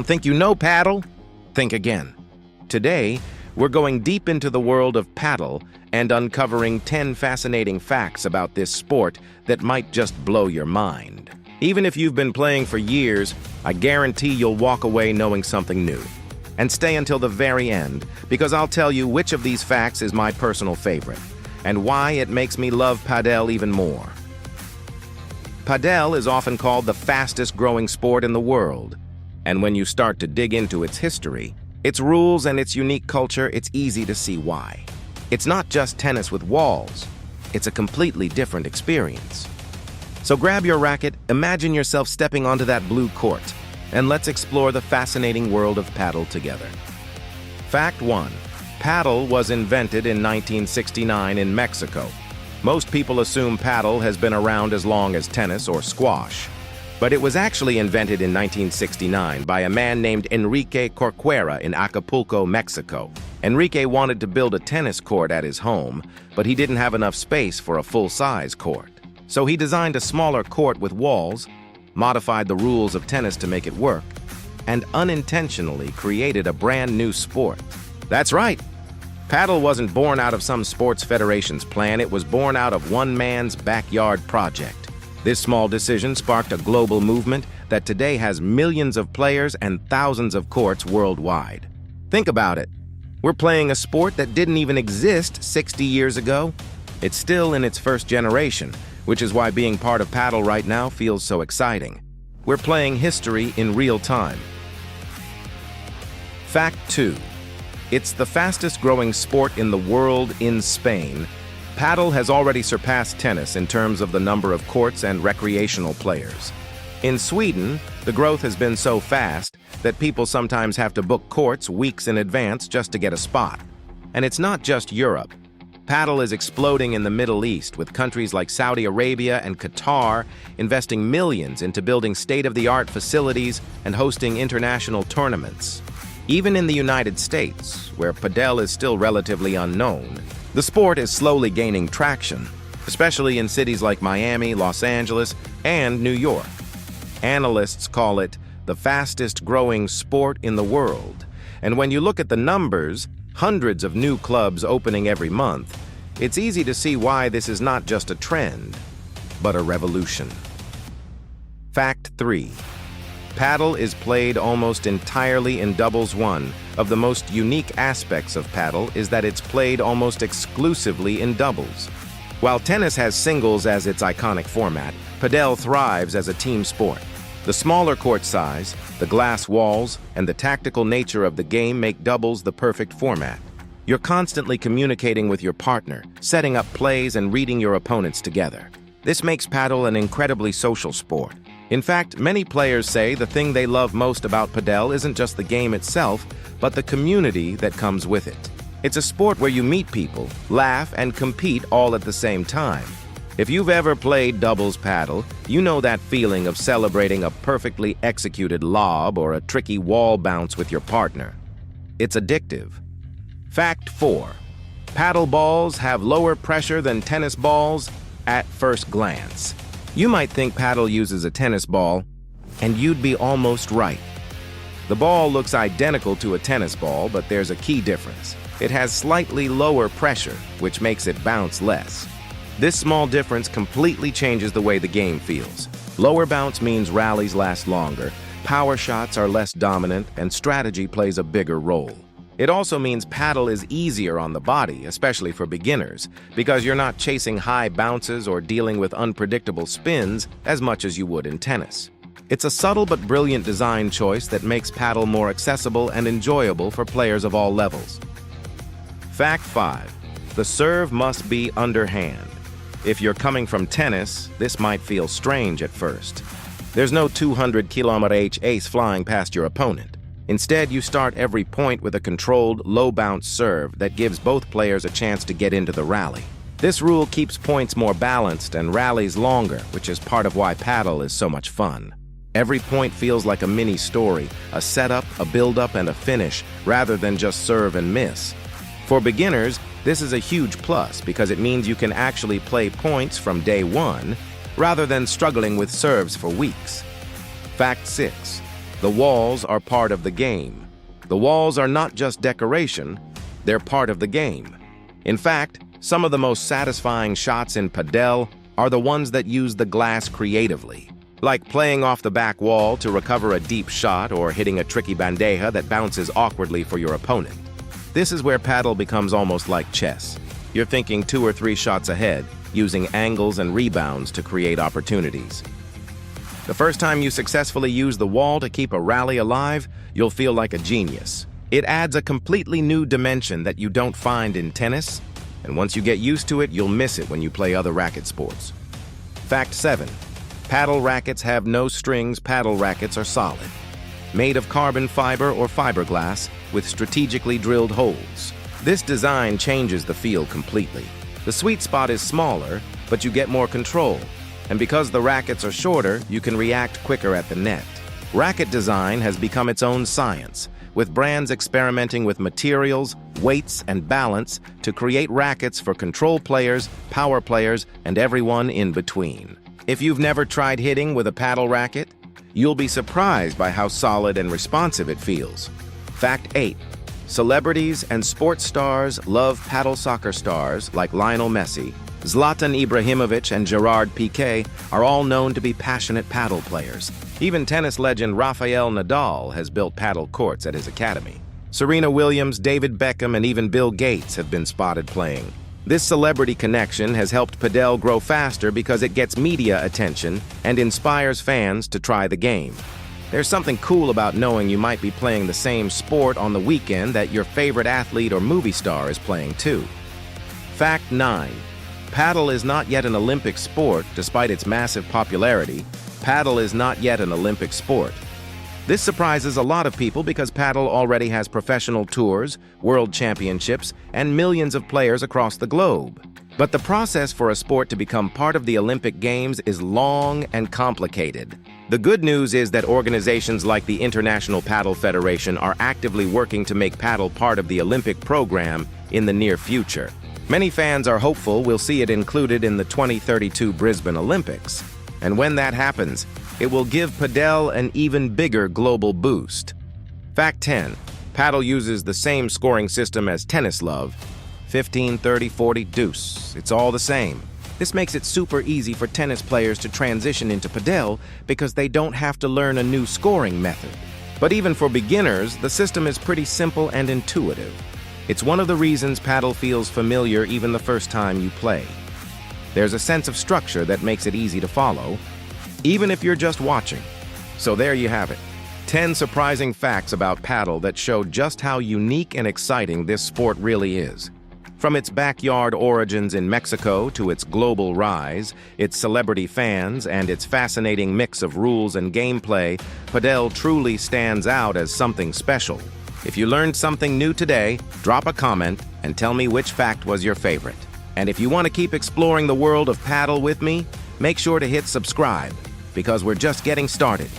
Think you know paddle? Think again. Today, we're going deep into the world of paddle and uncovering 10 fascinating facts about this sport that might just blow your mind. Even if you've been playing for years, I guarantee you'll walk away knowing something new. And stay until the very end, because I'll tell you which of these facts is my personal favorite, and why it makes me love Padel even more. Padel is often called the fastest-growing sport in the world, and when you start to dig into its history, its rules and its unique culture, it's easy to see why. It's not just tennis with walls. It's a completely different experience. So grab your racket, imagine yourself stepping onto that blue court, and let's explore the fascinating world of paddle together. Fact 1. Paddle was invented in 1969 in Mexico. Most people assume paddle has been around as long as tennis or squash. But it was actually invented in 1969 by a man named Enrique Corcuera in Acapulco, Mexico. Enrique wanted to build a tennis court at his home, but he didn't have enough space for a full-size court. So he designed a smaller court with walls, modified the rules of tennis to make it work, and unintentionally created a brand new sport. That's right! Paddle wasn't born out of some sports federation's plan, it was born out of one man's backyard project. This small decision sparked a global movement that today has millions of players and thousands of courts worldwide. Think about it. We're playing a sport that didn't even exist 60 years ago. It's still in its first generation, which is why being part of paddle right now feels so exciting. We're playing history in real time. Fact 2. It's the fastest-growing sport in the world in Spain. Paddle has already surpassed tennis in terms of the number of courts and recreational players. In Sweden, the growth has been so fast that people sometimes have to book courts weeks in advance just to get a spot. And it's not just Europe. Paddle is exploding in the Middle East, with countries like Saudi Arabia and Qatar investing millions into building state-of-the-art facilities and hosting international tournaments. Even in the United States, where Padel is still relatively unknown, the sport is slowly gaining traction, especially in cities like Miami, Los Angeles, and New York. Analysts call it the fastest-growing sport in the world. And when you look at the numbers, hundreds of new clubs opening every month, it's easy to see why this is not just a trend, but a revolution. Fact 3. Paddle is played almost entirely in doubles. One of the most unique aspects of paddle is that it's played almost exclusively in doubles. While tennis has singles as its iconic format, Padel thrives as a team sport. The smaller court size, the glass walls, and the tactical nature of the game make doubles the perfect format. You're constantly communicating with your partner, setting up plays and reading your opponents together. This makes paddle an incredibly social sport. In fact, many players say the thing they love most about Padel isn't just the game itself, but the community that comes with it. It's a sport where you meet people, laugh, and compete all at the same time. If you've ever played doubles paddle, you know that feeling of celebrating a perfectly executed lob or a tricky wall bounce with your partner. It's addictive. Fact 4. Paddle balls have lower pressure than tennis balls at first glance. You might think paddle uses a tennis ball, and you'd be almost right. The ball looks identical to a tennis ball, but there's a key difference. It has slightly lower pressure, which makes it bounce less. This small difference completely changes the way the game feels. Lower bounce means rallies last longer, power shots are less dominant, and strategy plays a bigger role. It also means paddle is easier on the body, especially for beginners, because you're not chasing high bounces or dealing with unpredictable spins as much as you would in tennis. It's a subtle but brilliant design choice that makes paddle more accessible and enjoyable for players of all levels. Fact 5. The serve must be underhand. If you're coming from tennis, this might feel strange at first. There's no 200-km/h ace flying past your opponent. Instead, you start every point with a controlled, low-bounce serve that gives both players a chance to get into the rally. This rule keeps points more balanced and rallies longer, which is part of why paddle is so much fun. Every point feels like a mini story, a setup, a build-up, and a finish, rather than just serve and miss. For beginners, this is a huge plus because it means you can actually play points from day one, rather than struggling with serves for weeks. Fact 6. The walls are part of the game. The walls are not just decoration, they're part of the game. In fact, some of the most satisfying shots in Padel are the ones that use the glass creatively, like playing off the back wall to recover a deep shot or hitting a tricky bandeja that bounces awkwardly for your opponent. This is where Padel becomes almost like chess. You're thinking 2 or 3 shots ahead, using angles and rebounds to create opportunities. The first time you successfully use the wall to keep a rally alive, you'll feel like a genius. It adds a completely new dimension that you don't find in tennis, and once you get used to it, you'll miss it when you play other racket sports. Fact 7. Paddle rackets have no strings. Paddle rackets are solid, made of carbon fiber or fiberglass with strategically drilled holes. This design changes the feel completely. The sweet spot is smaller, but you get more control. And because the rackets are shorter, you can react quicker at the net. Racket design has become its own science, with brands experimenting with materials, weights, and balance to create rackets for control players, power players, and everyone in between. If you've never tried hitting with a paddle racket, you'll be surprised by how solid and responsive it feels. Fact 8. Celebrities and sports stars love paddle. Soccer stars like Lionel Messi, Zlatan Ibrahimovic, and Gerard Piqué are all known to be passionate paddle players. Even tennis legend Rafael Nadal has built paddle courts at his academy. Serena Williams, David Beckham, and even Bill Gates have been spotted playing. This celebrity connection has helped Padel grow faster because it gets media attention and inspires fans to try the game. There's something cool about knowing you might be playing the same sport on the weekend that your favorite athlete or movie star is playing too. Fact 9. Padel is not yet an Olympic sport. Despite its massive popularity, Padel is not yet an Olympic sport. This surprises a lot of people because Padel already has professional tours, world championships, and millions of players across the globe. But the process for a sport to become part of the Olympic Games is long and complicated. The good news is that organizations like the International Padel Federation are actively working to make Padel part of the Olympic program in the near future. Many fans are hopeful we'll see it included in the 2032 Brisbane Olympics. And when that happens, it will give Padel an even bigger global boost. Fact 10. Padel uses the same scoring system as tennis love. 15, 30, 40, deuce. It's all the same. This makes it super easy for tennis players to transition into Padel because they don't have to learn a new scoring method. But even for beginners, the system is pretty simple and intuitive. It's one of the reasons Padel feels familiar even the first time you play. There's a sense of structure that makes it easy to follow, even if you're just watching. So there you have it. 10 surprising facts about Padel that show just how unique and exciting this sport really is. From its backyard origins in Mexico to its global rise, its celebrity fans, and its fascinating mix of rules and gameplay, Padel truly stands out as something special. If you learned something new today, drop a comment and tell me which fact was your favorite. And if you want to keep exploring the world of Padel with me, make sure to hit subscribe, because we're just getting started.